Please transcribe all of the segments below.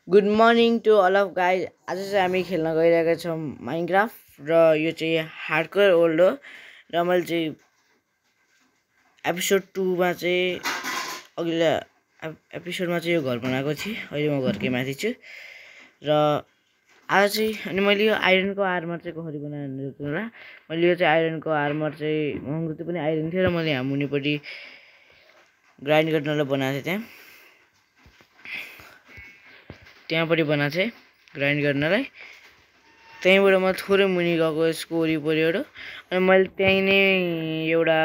Good morning to all of guys. आज चाहिँ हामी खेल्न गइरहेका छौँ माइनक्राफ्ट र यो चाहिँ हार्डकोर ओल्ड हो। र मैले चाहिँ एपिसोड 2 मा चाहिँ अघिल्लो एपिसोडमा चाहिँ यो घर बनाएको थिएँ। अहिले म घरकै माथि छु र आज चाहिँ अनि मैले यो आइरनको आर्मर चाहिँ कसरी बनाएँ भनेर सोध्नु होला। मैले यो चाहिँ आइरनको आर्मर चाहिँ महँगो त्यो पनि आइरन थियो र मैले यहाँ मुनिपट्टि ग्राइन्ड गर्नलाई बनाएको थिएँ। त्यहाँपट्टि बनाएको थिएँ ग्राइन्ड गर्नलाई। त्यहीँबाट म थोरै मुनि गएको यसको वरिपरिबाट अनि मैले त्यहीँ नै एउटा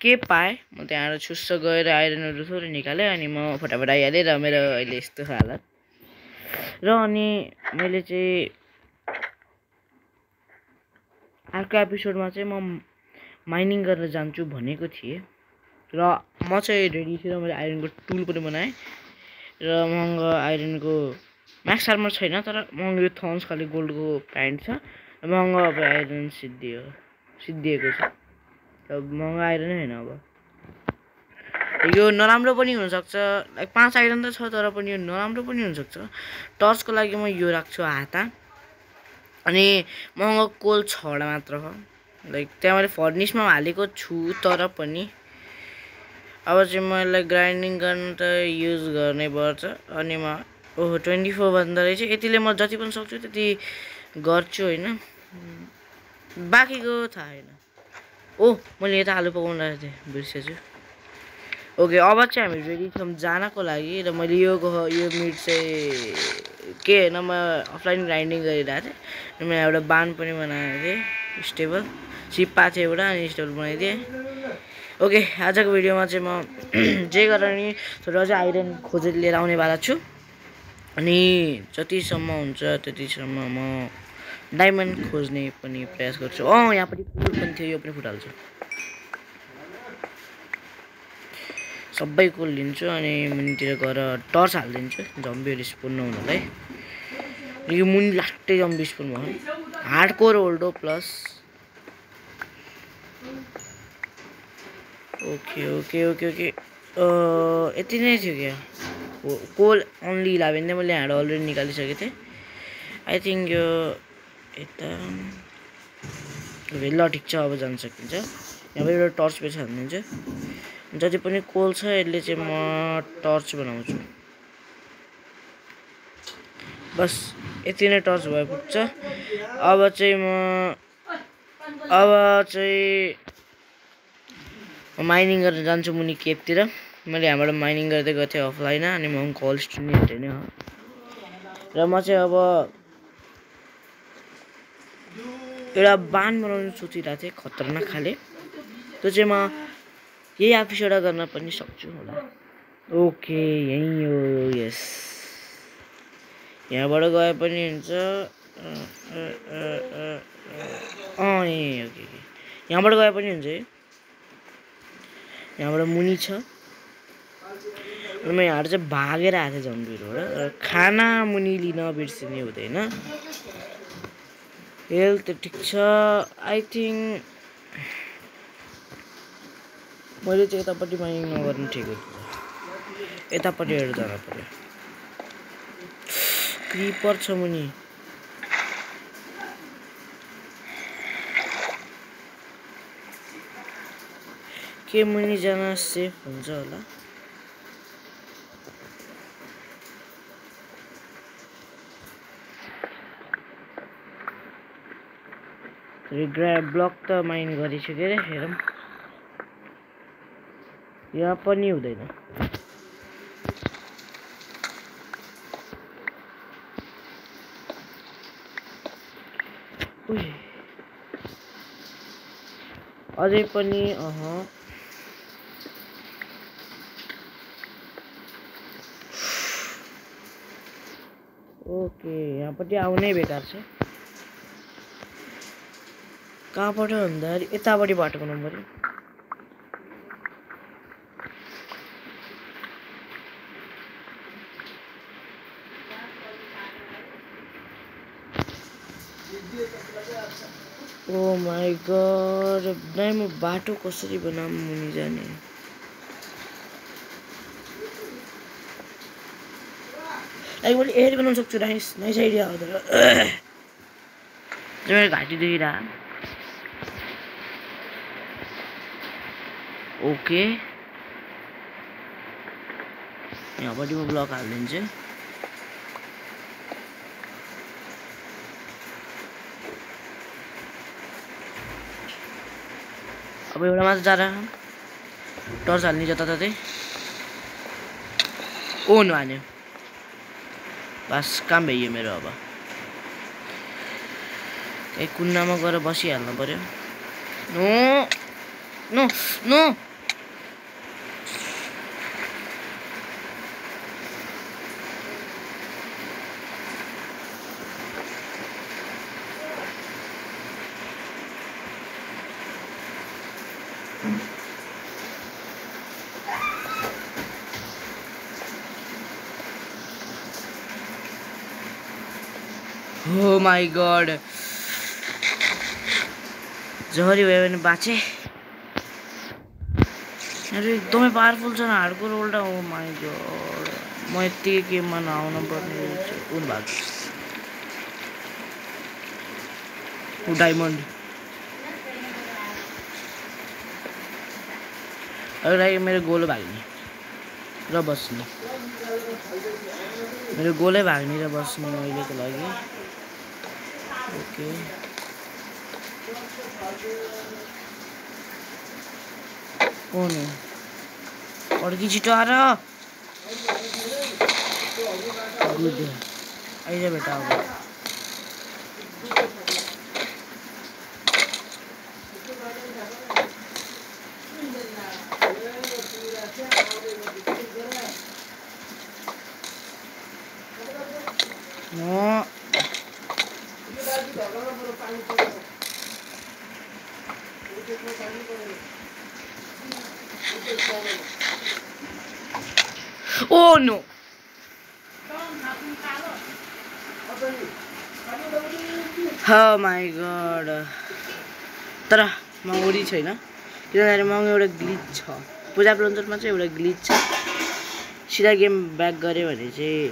के पाएँ म त्यहाँबाट छुस्स गएर आइरनहरू थोरै निकालेँ अनि म फटाफट आइहालेँ र मेरो अहिले यस्तो छ हालत। र अनि मैले चाहिँ अर्को एपिसोडमा चाहिँ म माइनिङ गर्न जान्छु भनेको थिएँ र म चाहिँ रेडी थिएँ र मैले आइरनको टुल पनि बनाएँ र महँगो आइरनको म्याक्स आर्मर छैन तर महँगो यो थर्न्स खालि गोल्डको प्यान्ट छ र महँगो अब आइरन सिद्धिएको छ र महँगो आइरन होइन। अब यो नराम्रो पनि हुनसक्छ, लाइक 5 आइरन त छ तर पनि यो नराम्रो पनि हुनसक्छ। टर्चको लागि म यो राख्छु हाता अनि महँगो कोल 6वटा मात्र हो, लाइक त्यहाँ मैले फर्निसमा हालेको छु तर पनि अब चाहिँ म यसलाई ग्राइन्डिङ गर्न त युज गर्नै पर्छ। अनि म 24 भन्दा रहेछ, यतिले म जति पनि सक्छु त्यति गर्छु होइन, बाँकीको थाहा छैन। मैले यता आलु पकाउनु राखेको थिएँ बिर्सेछु। ओके, अब चाहिँ हामी रेडी छौँ जानको लागि र मैले यो मिट चाहिँ के होइन म अफलाइन ग्राइन्डिङ गरिरहेको थिएँ र मैले एउटा बान पनि बनाएको थिएँ, स्टेबल सिप पाएको थियो एउटा अनि स्टेबल बनाइदिएँ। ओके, आजको भिडियोमा चाहिँ म जे गरेर नि थोरै अझै आइरन खोजेर लिएर आउनेवाला छु अनि जतिसम्म हुन्छ त्यतिसम्म म डायमन्ड खोज्ने पनि प्रयास गर्छु। यहाँपट्टि कोल पनि थियो, यो पनि फुटाल्छु। सबै कोल लिन्छु अनि मुनितिर गएर टर्च हालिदिन्छु जम्बीहरू स्पोन नहुनलाई। यो मुनि लास्टै जम्बी स्पोन भयो। हार्डकोर ओल्डो प्लस ओके यति नै थियो क्या। कोल ओन्ली 11 थियो, मैले यहाँबाट अलरेडी निकालिसकेको थिएँ। आई थिङ्क यो यता ल ठिक छ, अब जान सकिन्छ। यहाँबाट एउटा टर्च पेच हालिदिन्छु। जति पनि कोल छ यसले चाहिँ म टर्च बनाउँछु। बस यति नै टर्च भए पुग्छ। अब चाहिँ माइनिङ गर्न जान्छु मुनि केपतिर। मैले यहाँबाट माइनिङ गर्दै गएको थिएँ अफलाइन अनि म कल स्टुडेन्ट होइन र म चाहिँ अब एउटा बान बनाउनु सोचिरहेको थिएँ खतरनाक खाले। त्यो चाहिँ म यही एपिसोड गर्न पनि सक्छु होला। ओके, यहीँ हो, यस यहाँबाट गए पनि हुन्छ। ओके, यहाँबाट गए पनि हुन्छ। यहाँबाट मुनि छ र म यहाँबाट चाहिँ भागेर आएको थिएँ जम्बीहरूबाट। र खाना मुनि लिन बिर्सिने हुँदैन। हेल्थ ठिक छ आई थिङ्क। मैले चाहिँ यतापट्टि माइनिङ नगर्नु ठिक हो, यतापट्टिबाट जानु पर्यो। क्रिपर छ मुनि। के मुनि जान सेफ हुन्छ होला? ब्लक त माइन गरिसक्यो रे, हेरौँ। यहाँ पनि हुँदैन। अझै पनि ओके, यहाँपट्टि आउनै बेकार छ। कहाँबाट भन्दाखेरि यतापट्टि बाटो बनाउनु पर्यो। ओ माई गॉड, नै म बाटो कसरी बनाऊँ मुनि जाने? लाइक मैले एड बनाउन सक्छु नाइस नाइस आइडिया हो तर मेरो घाँटी दुखिरह ओके यहाँपट्टि म ब्लक हालिदिन्छु अब एउटा मात्र जाँदा टर्च हाल्ने जताततै ओ नहान्यो बस काम भइयो मेरो अब एक कुन्नामा गएर बसिहाल्नु पर्यो no no no Oh my god जहरी भयो भने बाँचे एकदमै पावरफुल छ हार्डकोर रोल्डा हो माई गॉड म यति गेममा नआउनु पर्ने कुन भाग डायमन्ड अगाडि मेरो गोलो भाग्ने र बस्ने मेरो गोलै भाग्ने र बस्ने अहिलेको लागि ओके कौन है अड्की छिटो आएर गुड आइज बेटा अब Oh no! Oh my god! तर मौरी छैन किनभने मसँग एउटा ग्लिच छ पूजा प्लन्जरमा चाहिँ एउटा ग्लिच छ सिधा गेम ब्याक गऱ्यो भने चाहिँ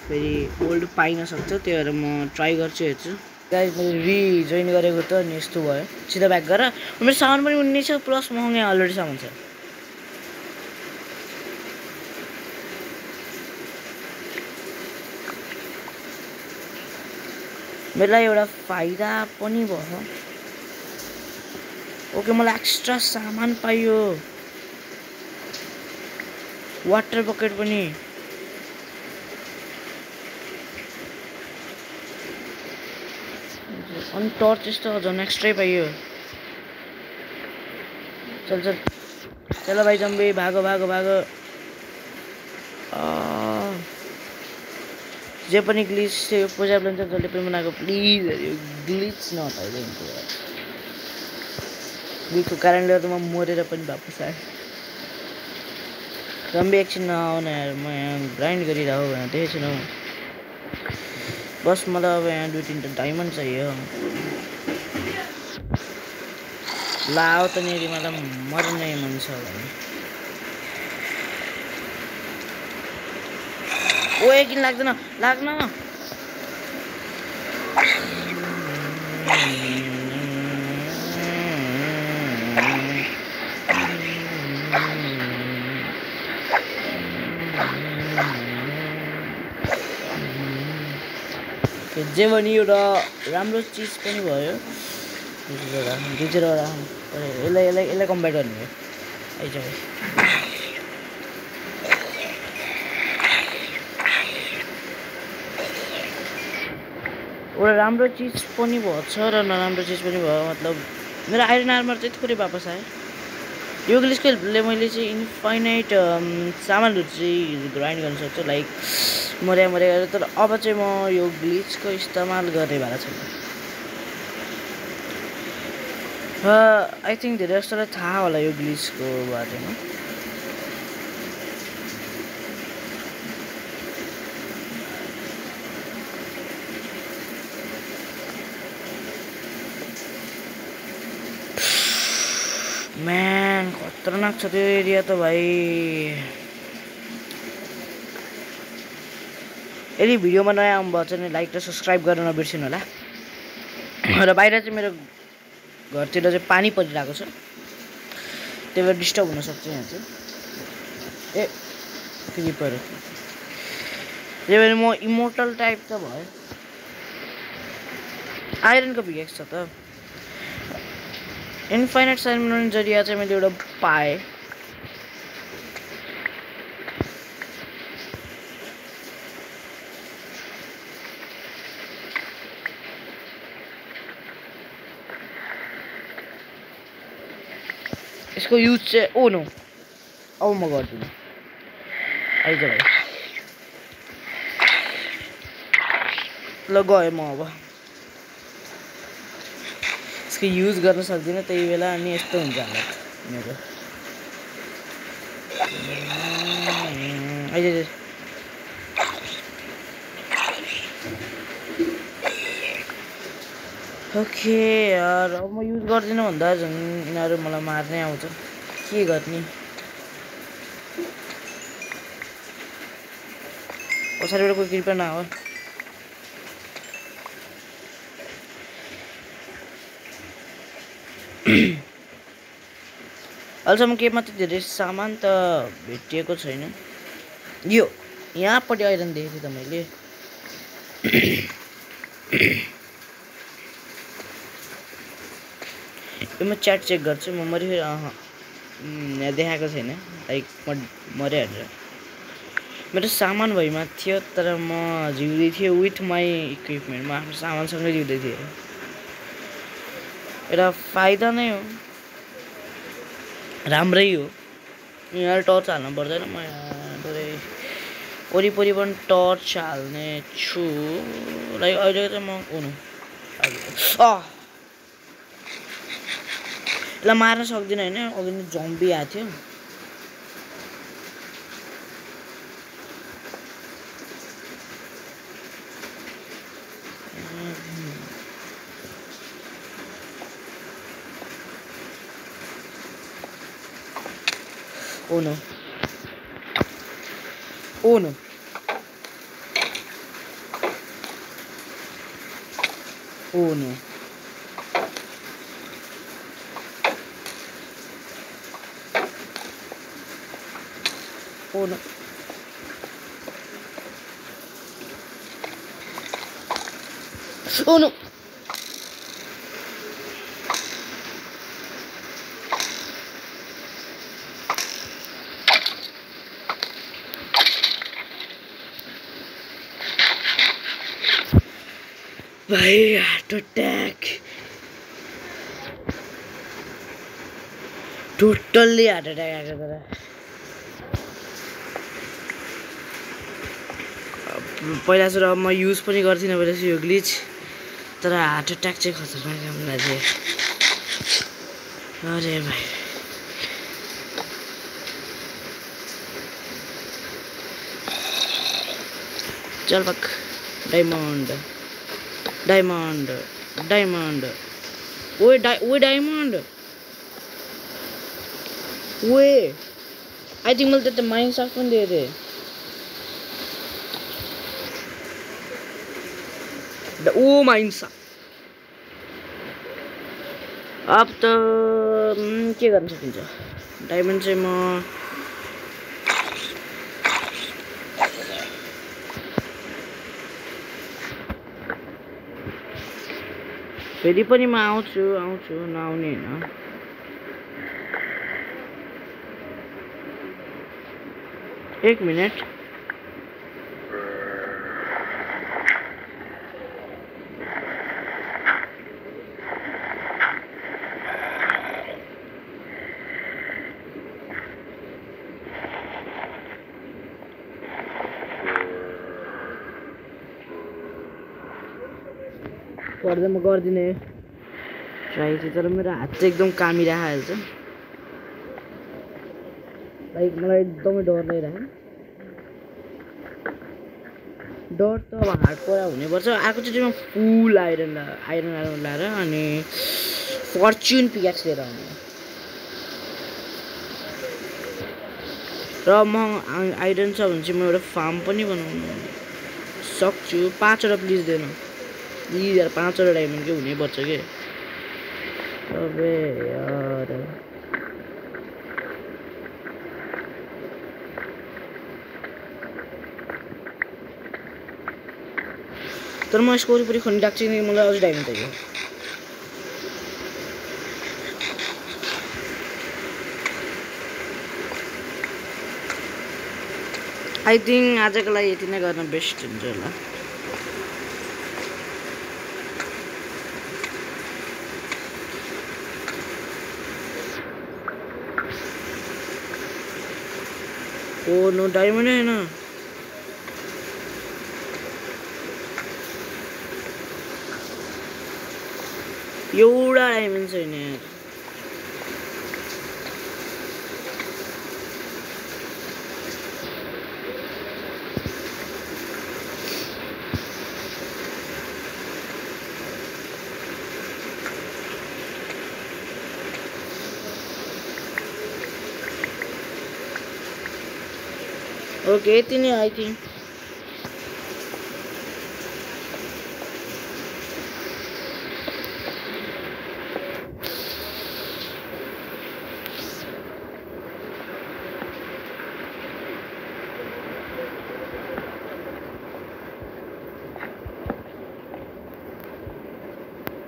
फेरि ओल्ड पाइन सक्छ त्यही भएर म ट्राई गर्छु हेर्छु गाइस मैले रिजोइन गरेको त नि यस्तो भयो सिधा ब्याक गरेर मेरो साउन्ड पनि उन्ने छ प्लस मसँग यहाँ अलरेडी साउन्ड छ मेरो लागि एउटा फाइदा पनि भयो ओके मलाई एक्स्ट्रा सामान पाइयो वाटर बकेट पनि अनि टर्च यस्तो झन् एक्स्ट्रै पाइयो चल चल चल भाइ जम्बे भागो भागो भागो जे पनि ग्लिच थियो पूजा प्लन्जर जसले पनि बनाएको प्लिज ग्लिच नहटाइदिनु ग्लिचको कारणले गर्दा म मरेर पनि वापस आएँ जम्बी एकछिन नआउने यार म यहाँ ग्राइन्ड गरिरहेको यहाँ देखेको छैन बस मलाई अब यहाँ 2-3 डायमन्ड चाहियो लाओ त नि मलाई मर्ने मन छ भने ओ किन लाग्दैन लाग्न जे पनि एउटा राम्रो चिज पनि भयो दुईवटा यसलाई कम्बाइन गर्ने हो आइज एउटा राम्रो चिज पनि भएछ र नराम्रो चिज पनि भयो मतलब मेरो आइरन आर्मर चाहिँ थोरै वापस आयो यो ग्लिचले मैले चाहिँ इन्फाइनाइट सामानहरू चाहिँ ग्राइन्ड गर्न सक्छु लाइक मर्या तर अब चाहिँ म यो ग्लिचको इस्तेमाल गर्ने भएर छैन आई थिङ्क धेरै जस्तोलाई थाहा होला यो ग्लिचको बारेमा म्यान खतरनाक छ त्यो एरिया त भाइ यदि भिडियोमा नयाँ आउनुभएको छ भने लाइक र सब्सक्राइब गर्न नबिर्सिनु होला। र बाहिर चाहिँ मेरो घरतिर चाहिँ पानी परिरहेको छ, त्यही भएर डिस्टर्ब हुनसक्छ यहाँ चाहिँ। ए क्रिपर, त्यही भएर म इमोर्टल टाइप त भयो। आइरनको पिकेक्स छ त। इन्फाइनाइट साइमन जरिया चाहिँ मैले एउटा पाएँ। यसको युज चाहिँ ओ नो, अब म गर्दिनँ। आइज भाइ, ल गएँ म। अब यसको युज गर्न सक्दिनँ त्यही बेला, अनि यस्तो हुन्छ हालत मेरो। आइज ओके यार, अब म युज गर्दिनँ भन्दा झन् यिनीहरू मलाई मार्नै आउँछ, के गर्ने। पछाडिबाट कोही कृपया नआऊ। अहिलेसम्म केमा त धेरै सामान त भेटिएको छैन। यो यहाँपट्टि आइरन देखेको थिएँ त मैले। यो म च्याट चेक गर्छु, म मरि यहाँ देखाएको छैन, लाइक म मरेँ भनेर। मेरो सामान भइमा थियो तर म जिउँदै थिएँ विथ माई इक्विपमेन्ट, म आफ्नो सामानसँगै जिउँदै थिएँ। एउटा फाइदा नै हो, राम्रै हो। यहाँ टर्च हाल्नु पर्दैन, म यहाँ वरिपरि पनि टर्च हाल्ने छु। लाइक अहिले चाहिँ म यसलाई मार्न सक्दिनँ होइन, अघि नै जम्बी आएको थियो। Oh no. Oh no. Oh no. Oh no. Oh no. भाई heart attack, totally heart attack आएको तर। पहिला चाहिँ अब म युज पनि गर्थिनँ भइरहेको यो ग्लिच, तर हार्ट अट्याक चाहिँ खतरनाक हामीलाई चाहिँ। अरे भाइ चल बक। डायमन्ड डायमन्ड डायमन्ड, ओए डायमन्ड, ओए आई थिङ्क मैले त्यता माइन साफ पनि दिएको थिएँ। ओ माइन साफ, अब त के गर्न सकिन्छ। डायमन्ड चाहिँ म फेरि पनि म आउँछु नआउने होइन। एक मिनट, गर्दा म गर्दिनँ ट्राई चाहिँ, तर मेरो हात चाहिँ एकदम कामिरहेको छ। लाइक मलाई एकदमै डर लागिरहेको, डर त अब हार्ड परा हुनुपर्छ। आएको चाहिँ म फुल आइरन लाएर अनि फर्च्युन पिक्याक्स लिएर आउने। र म आइरन छ भने चाहिँ म एउटा फार्म पनि बनाउनु। सक्छु 5 वटा प्लिज देन प्लिज यार 5 वटा डायमन्डकै हुनै पर्छ के अबे यार तर म यसको वरिपरि खनिरहेको छु नि मलाई अझै डायमन्ड चाहियो आई थिङ्क आजको लागि यति नै गर्न बेस्ट हुन्छ होला ओ नो डायमन्ड हैन एउटा डायमन्ड छैन यार ओके यति नै आई थिङ्क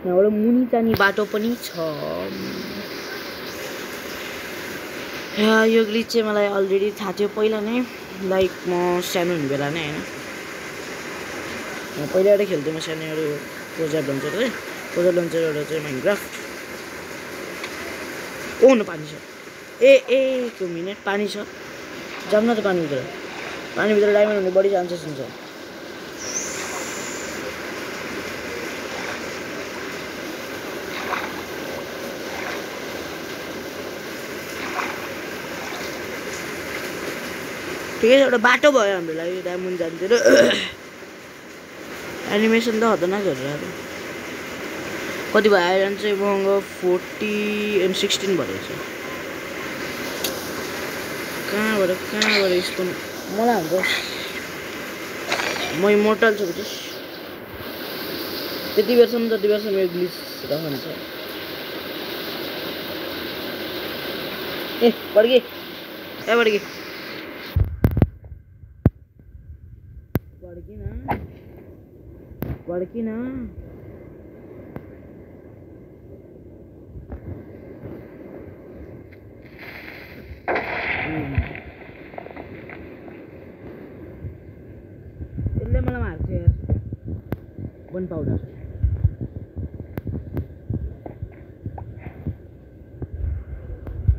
यहाँबाट मुनि जाने बाटो पनि छ यो ग्लिच चाहिँ मलाई अलरेडी थाहा थियो पहिला नै लाइक म सानो हुने बेला नै हैन पहिलाबाट खेल्थेँ म सानोहरू प्रोजेक्ट लन्चर है प्रोजेक्ट लन्चर एउटा चाहिँ माइनक्राफ्ट ओ न पानी छ एक मिनट पानी छ जाऊँ न त पानीभित्र डायमन्ड हुने बढी चान्सेस हुन्छ ठिकै छ एउटा बाटो भयो हाम्रो लागि डायमन्ड जान्थ्यो र एनिमेसन त खतरनाक गरेर कति भयो आइरन चाहिँ महँगो 40 and 16 भएको छ कहाँबाट यस्तो मलाई हाम्रो म इमोर्टल छु बुझिस त्यति बेरसम्म यो ग्लिच रहन्छ ए बड्की ना यसले मलाई मार्छ यार वन पाउडर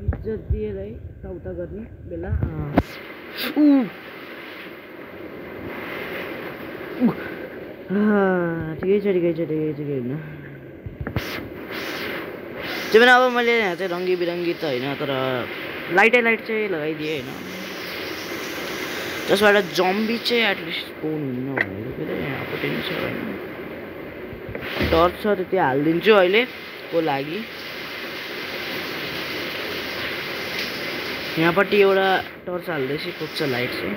इज्जत दिएर है उता गर्ने बेला ठिकै छ होइन त्यो पनि अब मैले यहाँ चाहिँ रङ्गी बिरङ्गी त होइन तर लाइट चाहिँ लगाइदिएँ होइन जसबाट जम्बी चाहिँ एटलिस्ट स्पोन हुन्न भनेको फेरि यहाँ पनि छ होइन टर्च छ त्यति हालिदिन्छु अहिलेको लागि यहाँपट्टि एउटा टर्च हाल्दैछु पुग्छ लाइट चाहिँ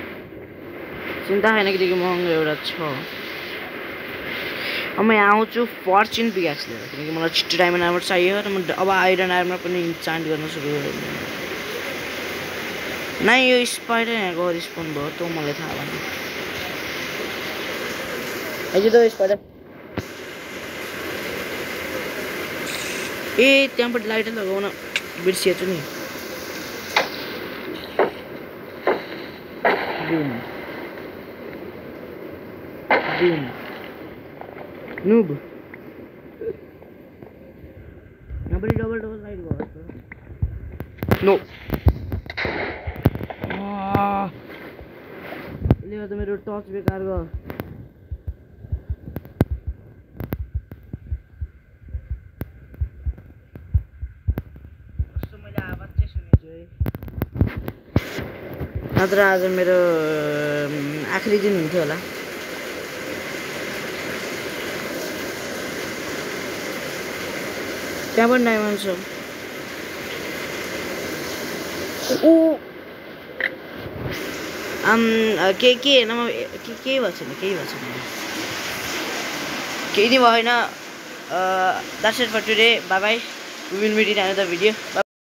चिन्ता छैन किनकि महँगो एउटा छ अब म यहाँ आउँछु फर्चुन पिकाक्स लिएर किनकि मलाई छिट्टो डायमन्ड आर्मर चाहियो र म अब आइरन आर्मर पनि इन्चान्ट गर्न सुरु गरेँ नै यो स्पाइडर यहाँको रिस्पोन्ड भयो त मलाई थाहा भएन अहिले त स्पाइडर ए त्यहाँबाट लाइट लगाउन बिर्सिएछु नि noob nobody double light go no ले तो मेरो टर्च बेकार गयो कस्तो मैले आवाज चाहिँ सुनेछु है नत्र आज मेरो आखिरी दिन हुन्थ्यो होला त्यहाँ पनि डायमन्ड छ के होइन म केही भएको छैन केही नि भएन that's it for today bye bye we will meet in another video